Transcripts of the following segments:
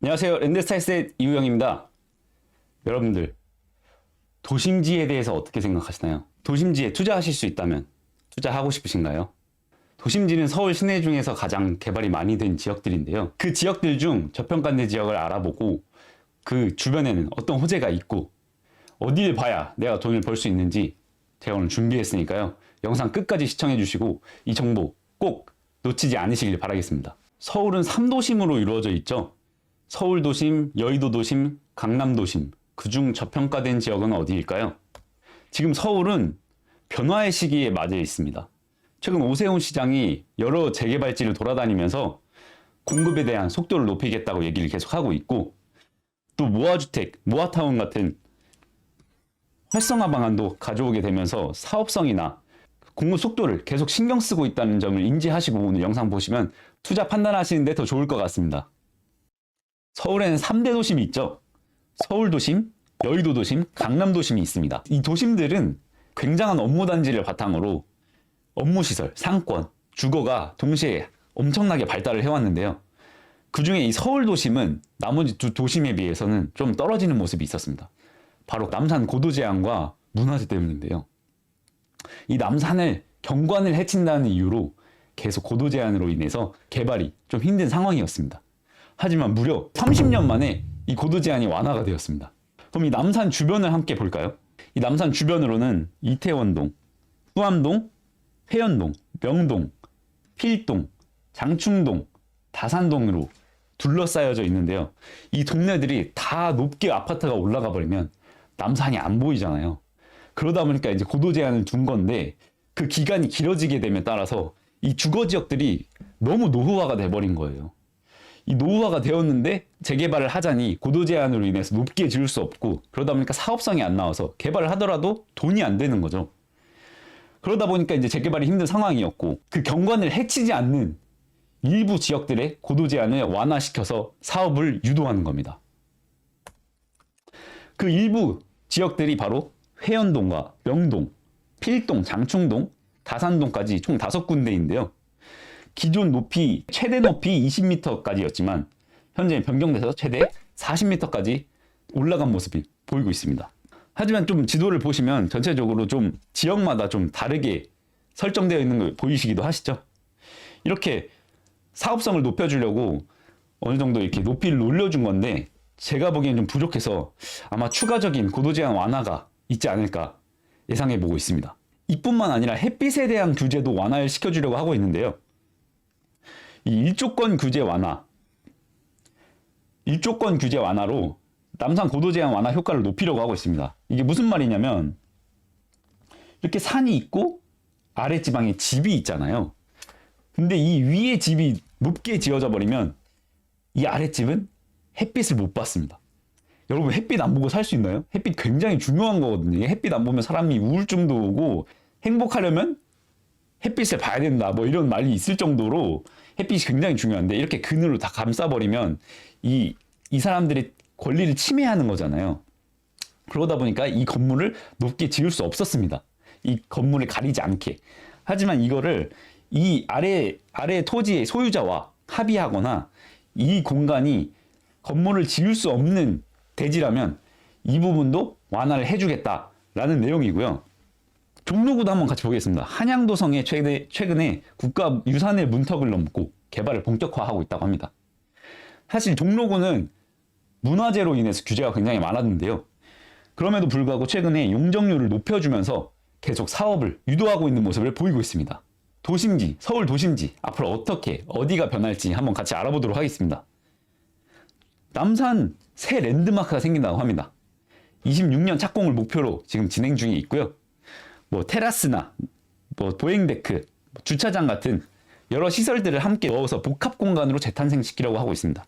안녕하세요. 랜드스타일스의 이우영입니다. 여러분들, 도심지에 대해서 어떻게 생각하시나요? 도심지에 투자하실 수 있다면 투자하고 싶으신가요? 도심지는 서울 시내 중에서 가장 개발이 많이 된 지역들인데요. 그 지역들 중 저평가된 지역을 알아보고 그 주변에는 어떤 호재가 있고 어디를 봐야 내가 돈을 벌 수 있는지 제가 오늘 준비했으니까요. 영상 끝까지 시청해 주시고 이 정보 꼭 놓치지 않으시길 바라겠습니다. 서울은 3도심으로 이루어져 있죠. 서울 도심, 여의도 도심, 강남 도심, 그중 저평가된 지역은 어디일까요? 지금 서울은 변화의 시기에 맞이해 있습니다. 최근 오세훈 시장이 여러 재개발지를 돌아다니면서 공급에 대한 속도를 높이겠다고 얘기를 계속하고 있고, 또 모아주택, 모아타운 같은 활성화 방안도 가져오게 되면서 사업성이나 공급 속도를 계속 신경 쓰고 있다는 점을 인지하시고 오늘 영상 보시면 투자 판단하시는데 더 좋을 것 같습니다. 서울에는 3대 도심이 있죠. 서울 도심, 여의도 도심, 강남 도심이 있습니다. 이 도심들은 굉장한 업무 단지를 바탕으로 업무 시설, 상권, 주거가 동시에 엄청나게 발달을 해왔는데요. 그 중에 이 서울 도심은 나머지 두 도심에 비해서는 좀 떨어지는 모습이 있었습니다. 바로 남산 고도 제한과 문화재 때문인데요. 이 남산을 경관을 해친다는 이유로 계속 고도 제한으로 인해서 개발이 좀 힘든 상황이었습니다. 하지만 무려 30년 만에 이 고도 제한이 완화가 되었습니다. 그럼 이 남산 주변을 함께 볼까요? 이 남산 주변으로는 이태원동, 후암동, 회연동, 명동, 필동, 장충동, 다산동으로 둘러싸여져 있는데요. 이 동네들이 다 높게 아파트가 올라가 버리면 남산이 안 보이잖아요. 그러다 보니까 이제 고도 제한을 둔 건데 그 기간이 길어지게 됨에 따라서 이 주거 지역들이 너무 노후화가 돼버린 거예요. 이 노후화가 되었는데 재개발을 하자니 고도 제한으로 인해서 높게 지을 수 없고, 그러다 보니까 사업성이 안 나와서 개발을 하더라도 돈이 안 되는 거죠. 그러다 보니까 이제 재개발이 힘든 상황이었고, 그 경관을 해치지 않는 일부 지역들의 고도 제한을 완화시켜서 사업을 유도하는 겁니다. 그 일부 지역들이 바로 회연동과 명동, 필동, 장충동, 다산동까지 총 5군데인데요. 기존 높이, 최대 높이 20m까지였지만 현재 변경돼서 최대 40m까지 올라간 모습이 보이고 있습니다. 하지만 좀 지도를 보시면 전체적으로 좀 지역마다 좀 다르게 설정되어 있는 걸 보이시기도 하시죠? 이렇게 사업성을 높여주려고 어느 정도 이렇게 높이를 올려준 건데 제가 보기엔 좀 부족해서 아마 추가적인 고도 제한 완화가 있지 않을까 예상해 보고 있습니다. 이뿐만 아니라 햇빛에 대한 규제도 완화를 시켜주려고 하고 있는데요. 이 일조권 규제 완화로 남산 고도 제한 완화 효과를 높이려고 하고 있습니다. 이게 무슨 말이냐면 이렇게 산이 있고 아래 지방에 집이 있잖아요. 근데 이 위에 집이 높게 지어져 버리면 이 아랫집은 햇빛을 못 받습니다. 여러분, 햇빛 안 보고 살 수 있나요? 햇빛 굉장히 중요한 거거든요. 햇빛 안 보면 사람이 우울증도 오고, 행복하려면 햇빛을 봐야 된다, 뭐 이런 말이 있을 정도로 햇빛이 굉장히 중요한데, 이렇게 그늘로 다 감싸버리면 이 사람들의 권리를 침해하는 거잖아요. 그러다 보니까 이 건물을 높게 지을 수 없었습니다. 이 건물을 가리지 않게. 하지만 이거를 이 아래 토지의 소유자와 합의하거나 이 공간이 건물을 지을 수 없는 대지라면 이 부분도 완화를 해주겠다라는 내용이고요. 종로구도 한번 같이 보겠습니다. 한양도성에 최근에 국가유산의 문턱을 넘고 개발을 본격화하고 있다고 합니다. 사실 종로구는 문화재로 인해서 규제가 굉장히 많았는데요. 그럼에도 불구하고 최근에 용적률을 높여주면서 계속 사업을 유도하고 있는 모습을 보이고 있습니다. 도심지, 서울 도심지, 앞으로 어디가 변할지 한번 같이 알아보도록 하겠습니다. 남산 새 랜드마크가 생긴다고 합니다. 26년 착공을 목표로 지금 진행 중에 있고요. 뭐 테라스나 뭐 보행데크, 주차장 같은 여러 시설들을 함께 넣어서 복합 공간으로 재탄생시키려고 하고 있습니다.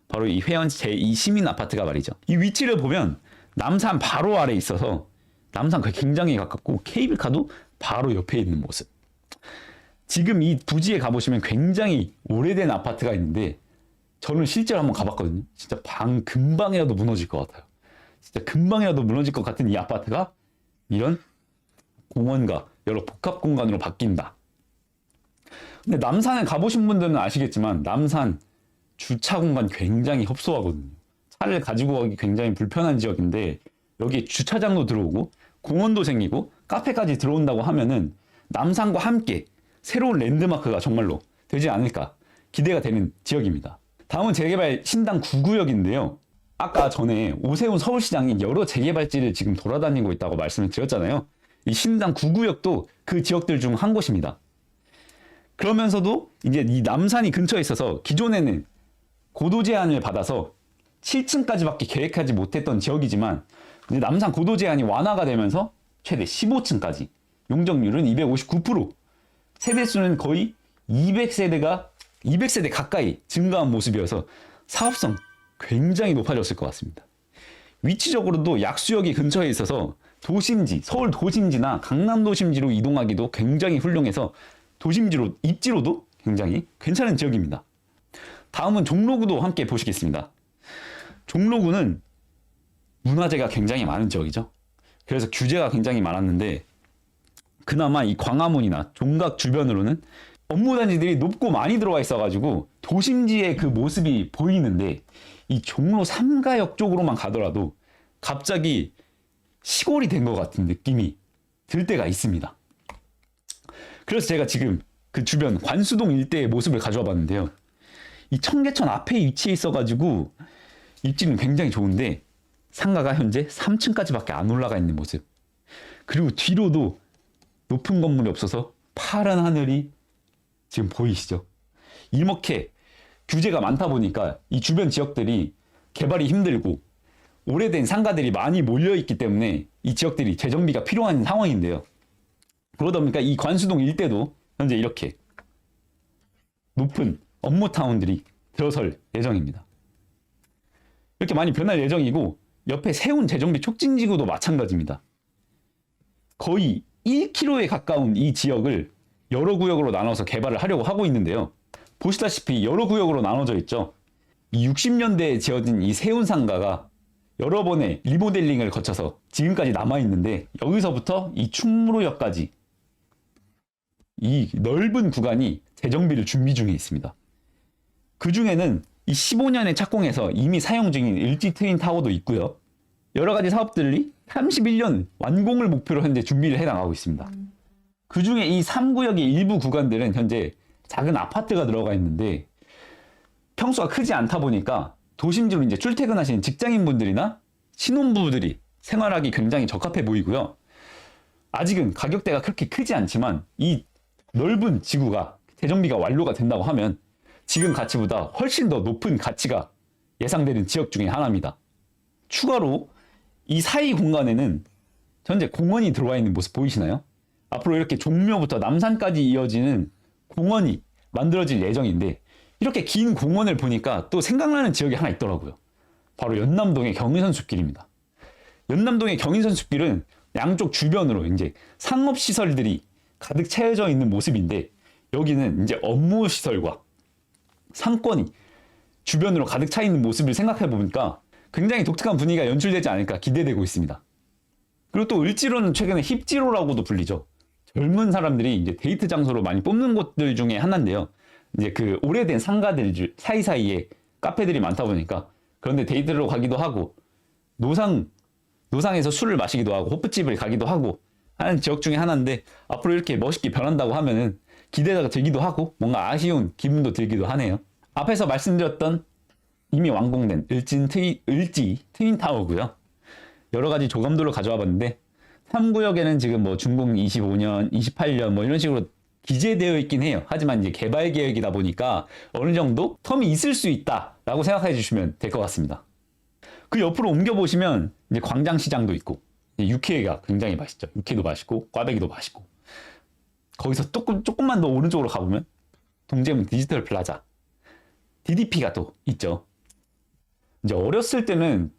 바로 이 회원 제2 시민 아파트가 말이죠. 이 위치를 보면 남산 바로 아래에 있어서 남산 굉장히 가깝고 케이블카도 바로 옆에 있는 모습. 지금 이 부지에 가보시면 굉장히 오래된 아파트가 있는데 저는 실제로 한번 가봤거든요. 진짜 금방이라도 무너질 것 같아요. 진짜 금방이라도 무너질 것 같은 이 아파트가 이런 공원과 여러 복합 공간으로 바뀐다. 근데 남산에 가보신 분들은 아시겠지만 남산 주차 공간 굉장히 협소하거든요. 차를 가지고 가기 굉장히 불편한 지역인데 여기 주차장도 들어오고 공원도 생기고 카페까지 들어온다고 하면은 남산과 함께 새로운 랜드마크가 정말로 되지 않을까 기대가 되는 지역입니다. 다음은 재개발 신당 9구역인데요. 아까 전에 오세훈 서울시장이 여러 재개발지를 지금 돌아다니고 있다고 말씀을 드렸잖아요. 이 신당 9구역도 그 지역들 중 한 곳입니다. 그러면서도 이제 이 남산이 근처에 있어서 기존에는 고도 제한을 받아서 7층까지밖에 계획하지 못했던 지역이지만 이제 남산 고도 제한이 완화가 되면서 최대 15층까지 용적률은 259%, 세대수는 거의 200세대 가까이 증가한 모습이어서 사업성 굉장히 높아졌을 것 같습니다. 위치적으로도 약수역이 근처에 있어서 도심지, 서울 도심지나 강남 도심지로 이동하기도 굉장히 훌륭해서 도심지로, 입지로도 굉장히 괜찮은 지역입니다. 다음은 종로구도 함께 보시겠습니다. 종로구는 문화재가 굉장히 많은 지역이죠. 그래서 규제가 굉장히 많았는데 그나마 이 광화문이나 종각 주변으로는 업무단지들이 높고 많이 들어와 있어가지고 도심지의 그 모습이 보이는데 이 종로 3가역 쪽으로만 가더라도 갑자기 시골이 된 것 같은 느낌이 들 때가 있습니다. 그래서 제가 지금 그 주변 관수동 일대의 모습을 가져와 봤는데요. 이 청계천 앞에 위치해 있어가지고 입지는 굉장히 좋은데 상가가 현재 3층까지밖에 안 올라가 있는 모습. 그리고 뒤로도 높은 건물이 없어서 파란 하늘이 지금 보이시죠? 이렇게 규제가 많다 보니까 이 주변 지역들이 개발이 힘들고 오래된 상가들이 많이 몰려있기 때문에 이 지역들이 재정비가 필요한 상황인데요. 그러다 보니까 이 관수동 일대도 현재 이렇게 높은 업무타운들이 들어설 예정입니다. 이렇게 많이 변할 예정이고 옆에 세운 재정비 촉진지구도 마찬가지입니다. 거의 1km에 가까운 이 지역을 여러 구역으로 나눠서 개발을 하려고 하고 있는데요. 보시다시피 여러 구역으로 나눠져 있죠. 이 60년대에 지어진 이 세운 상가가 여러 번의 리모델링을 거쳐서 지금까지 남아있는데 여기서부터 이 충무로역까지 이 넓은 구간이 재정비를 준비 중에 있습니다. 그 중에는 이 15년에 착공해서 이미 사용 중인 LG 트윈타워도 있고요. 여러 가지 사업들이 31년 완공을 목표로 현재 준비를 해나가고 있습니다. 그 중에 이 3구역의 일부 구간들은 현재 작은 아파트가 들어가 있는데 평수가 크지 않다 보니까 도심지로 이제 출퇴근하시는 직장인분들이나 신혼부부들이 생활하기 굉장히 적합해 보이고요. 아직은 가격대가 그렇게 크지 않지만 이 넓은 지구가 재정비가 완료가 된다고 하면 지금 가치보다 훨씬 더 높은 가치가 예상되는 지역 중에 하나입니다. 추가로 이 사이 공간에는 현재 공원이 들어와 있는 모습 보이시나요? 앞으로 이렇게 종묘부터 남산까지 이어지는 공원이 만들어질 예정인데 이렇게 긴 공원을 보니까 또 생각나는 지역이 하나 있더라고요. 바로 연남동의 경인선숲길입니다. 연남동의 경인선숲길은 양쪽 주변으로 이제 상업시설들이 가득 채워져 있는 모습인데 여기는 이제 업무시설과 상권이 주변으로 가득 차 있는 모습을 생각해 보니까 굉장히 독특한 분위기가 연출되지 않을까 기대되고 있습니다. 그리고 또 을지로는 최근에 힙지로라고도 불리죠. 젊은 사람들이 이제 데이트 장소로 많이 뽑는 곳들 중에 하나인데요. 이제 그 오래된 상가들 사이사이에 카페들이 많다 보니까 그런데 데이트로 가기도 하고 노상에서 술을 마시기도 하고 호프집을 가기도 하고 하는 지역 중에 하나인데 앞으로 이렇게 멋있게 변한다고 하면은 기대가 들기도 하고 뭔가 아쉬운 기분도 들기도 하네요. 앞에서 말씀드렸던 이미 완공된 을지 트윈타워고요. 여러 가지 조감도를 가져와 봤는데 3구역에는 지금 뭐 준공 25년, 28년 뭐 이런 식으로 기재되어 있긴 해요. 하지만 이제 개발 계획이다 보니까 어느 정도 텀이 있을 수 있다라고 생각해 주시면 될 것 같습니다. 그 옆으로 옮겨보시면 이제 광장시장도 있고 육회가 굉장히 맛있죠. 육회도 맛있고 꽈배기도 맛있고 거기서 조금만 더 오른쪽으로 가보면 동대문 디지털 플라자 DDP가 또 있죠. 이제 어렸을 때는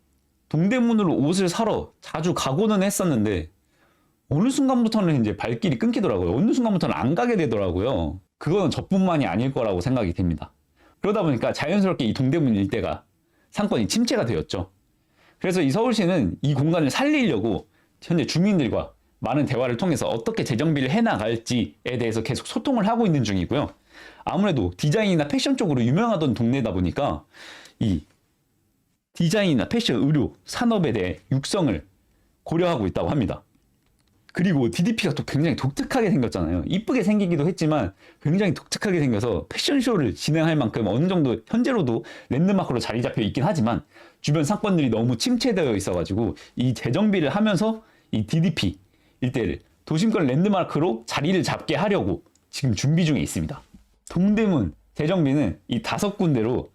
동대문으로 옷을 사러 자주 가고는 했었는데 어느 순간부터는 이제 발길이 끊기더라고요. 어느 순간부터는 안 가게 되더라고요. 그거는 저뿐만이 아닐 거라고 생각이 됩니다. 그러다 보니까 자연스럽게 이 동대문 일대가 상권이 침체가 되었죠. 그래서 이 서울시는 이 공간을 살리려고 현재 주민들과 많은 대화를 통해서 어떻게 재정비를 해나갈지에 대해서 계속 소통을 하고 있는 중이고요. 아무래도 디자인이나 패션 쪽으로 유명하던 동네다 보니까 이 디자인이나 패션, 의료, 산업에 대해 육성을 고려하고 있다고 합니다. 그리고 DDP가 또 굉장히 독특하게 생겼잖아요. 이쁘게 생기기도 했지만 굉장히 독특하게 생겨서 패션쇼를 진행할 만큼 어느 정도 현재로도 랜드마크로 자리 잡혀 있긴 하지만 주변 상권들이 너무 침체되어 있어가지고 이 재정비를 하면서 이 DDP 일대를 도심권 랜드마크로 자리를 잡게 하려고 지금 준비 중에 있습니다. 동대문 재정비는 이 5군데로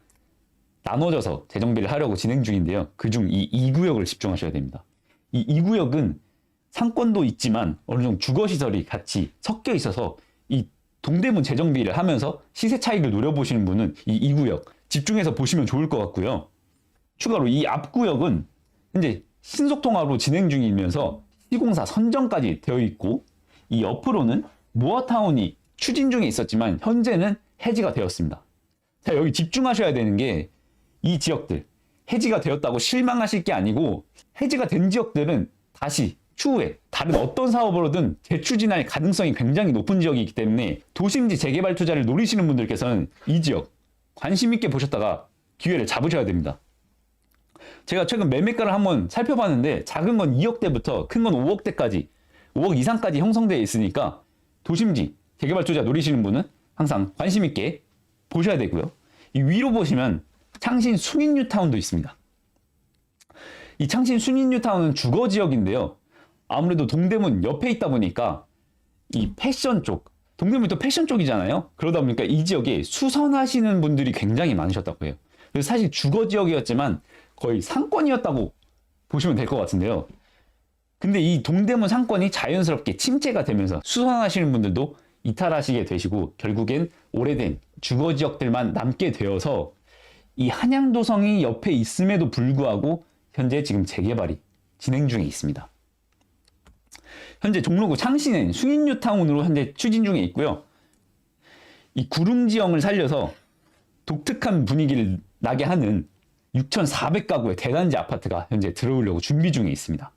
나눠져서 재정비를 하려고 진행 중인데요. 그중 이 2구역을 집중하셔야 됩니다. 이 2구역은 상권도 있지만 어느 정도 주거시설이 같이 섞여 있어서 이 동대문 재정비를 하면서 시세 차익을 노려보시는 분은 이 2구역 집중해서 보시면 좋을 것 같고요. 추가로 이 앞구역은 현재 신속통합으로 진행 중이면서 시공사 선정까지 되어 있고 이 옆으로는 모아타운이 추진 중에 있었지만 현재는 해지가 되었습니다. 자, 여기 집중하셔야 되는 게 이 지역들 해지가 되었다고 실망하실 게 아니고 해지가 된 지역들은 다시 추후에 다른 어떤 사업으로든 재추진할 가능성이 굉장히 높은 지역이기 때문에 도심지 재개발 투자를 노리시는 분들께서는 이 지역 관심 있게 보셨다가 기회를 잡으셔야 됩니다. 제가 최근 매매가를 한번 살펴봤는데 작은 건 2억대부터 큰 건 5억대까지 5억 이상까지 형성되어 있으니까 도심지 재개발 투자 노리시는 분은 항상 관심 있게 보셔야 되고요. 이 위로 보시면 창신 순인뉴타운도 있습니다. 이 창신 순인뉴타운은 주거지역인데요. 아무래도 동대문 옆에 있다 보니까 이 패션 쪽, 동대문이 또 패션 쪽이잖아요. 그러다 보니까 이 지역에 수선하시는 분들이 굉장히 많으셨다고 해요. 그래서 사실 주거지역이었지만 거의 상권이었다고 보시면 될 것 같은데요. 근데 이 동대문 상권이 자연스럽게 침체가 되면서 수선하시는 분들도 이탈하시게 되시고 결국엔 오래된 주거지역들만 남게 되어서 이 한양도성이 옆에 있음에도 불구하고 현재 지금 재개발이 진행 중에 있습니다. 현재 종로구 창신엔 숭인뉴타운으로 현재 추진 중에 있고요. 이 구릉지형을 살려서 독특한 분위기를 나게 하는 6,400가구의 대단지 아파트가 현재 들어오려고 준비 중에 있습니다.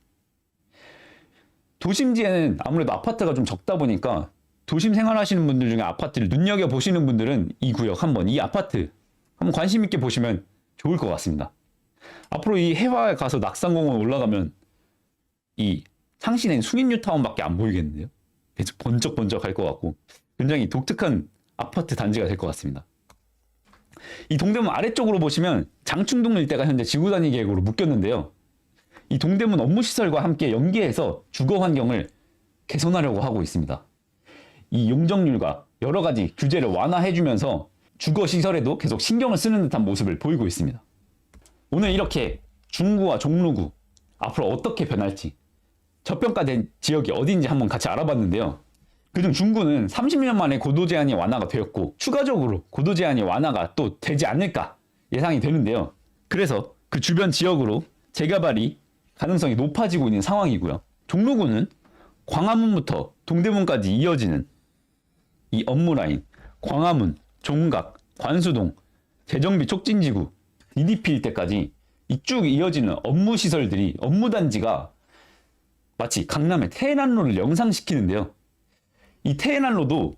도심지에는 아무래도 아파트가 좀 적다 보니까 도심 생활하시는 분들 중에 아파트를 눈여겨보시는 분들은 이 구역 한번, 이 아파트 한번 관심 있게 보시면 좋을 것 같습니다. 앞으로 이 해화에 가서 낙산공원 올라가면 이 창신엔 숭인뉴타운밖에 안 보이겠는데요. 계속 번쩍번쩍 할 것 같고 굉장히 독특한 아파트 단지가 될 것 같습니다. 이 동대문 아래쪽으로 보시면 장충동 일대가 현재 지구단위 계획으로 묶였는데요. 이 동대문 업무시설과 함께 연계해서 주거 환경을 개선하려고 하고 있습니다. 이 용적률과 여러 가지 규제를 완화해주면서 주거시설에도 계속 신경을 쓰는 듯한 모습을 보이고 있습니다. 오늘 이렇게 중구와 종로구 앞으로 어떻게 변할지 저평가된 지역이 어디인지 한번 같이 알아봤는데요. 그중 중구는 30년 만에 고도 제한이 완화가 되었고 추가적으로 고도 제한이 완화가 또 되지 않을까 예상이 되는데요. 그래서 그 주변 지역으로 재개발이 가능성이 높아지고 있는 상황이고요. 종로구는 광화문부터 동대문까지 이어지는 이 업무라인, 광화문, 종각, 관수동, 재정비 촉진지구, DDP 일대까지 이 쭉 이어지는 업무시설들이, 업무단지가 마치 강남의 테헤란로를 영상시키는데요. 이 테헤란로도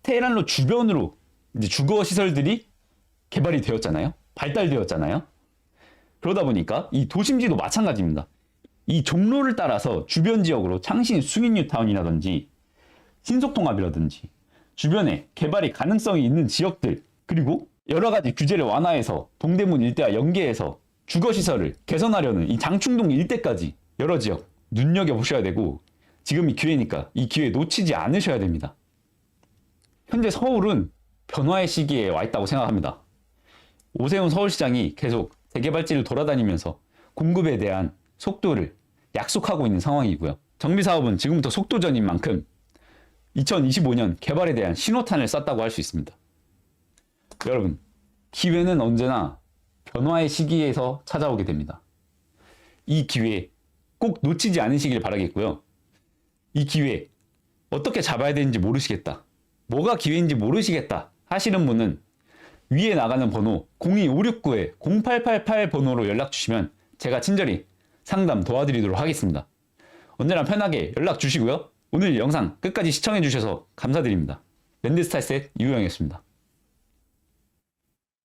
테헤란로 주변으로 이제 주거시설들이 개발이 되었잖아요. 발달되었잖아요. 그러다 보니까 이 도심지도 마찬가지입니다. 이 종로를 따라서 주변 지역으로 창신 숭인뉴타운이라든지 신속통합이라든지 주변에 개발이 가능성이 있는 지역들, 그리고 여러 가지 규제를 완화해서 동대문 일대와 연계해서 주거시설을 개선하려는 이 장충동 일대까지 여러 지역 눈여겨보셔야 되고 지금이 기회니까 이 기회 놓치지 않으셔야 됩니다. 현재 서울은 변화의 시기에 와 있다고 생각합니다. 오세훈 서울시장이 계속 재개발지를 돌아다니면서 공급에 대한 속도를 약속하고 있는 상황이고요. 정비사업은 지금부터 속도전인 만큼 2025년 개발에 대한 신호탄을 쐈다고 할 수 있습니다. 여러분, 기회는 언제나 변화의 시기에서 찾아오게 됩니다. 이 기회 꼭 놓치지 않으시길 바라겠고요. 이 기회 어떻게 잡아야 되는지 모르시겠다, 뭐가 기회인지 모르시겠다 하시는 분은 위에 나가는 번호 02569-0888 번호로 연락 주시면 제가 친절히 상담 도와드리도록 하겠습니다. 언제나 편하게 연락 주시고요. 오늘 영상 끝까지 시청해 주셔서 감사드립니다. 랜드스타일셋 이우영이었습니다.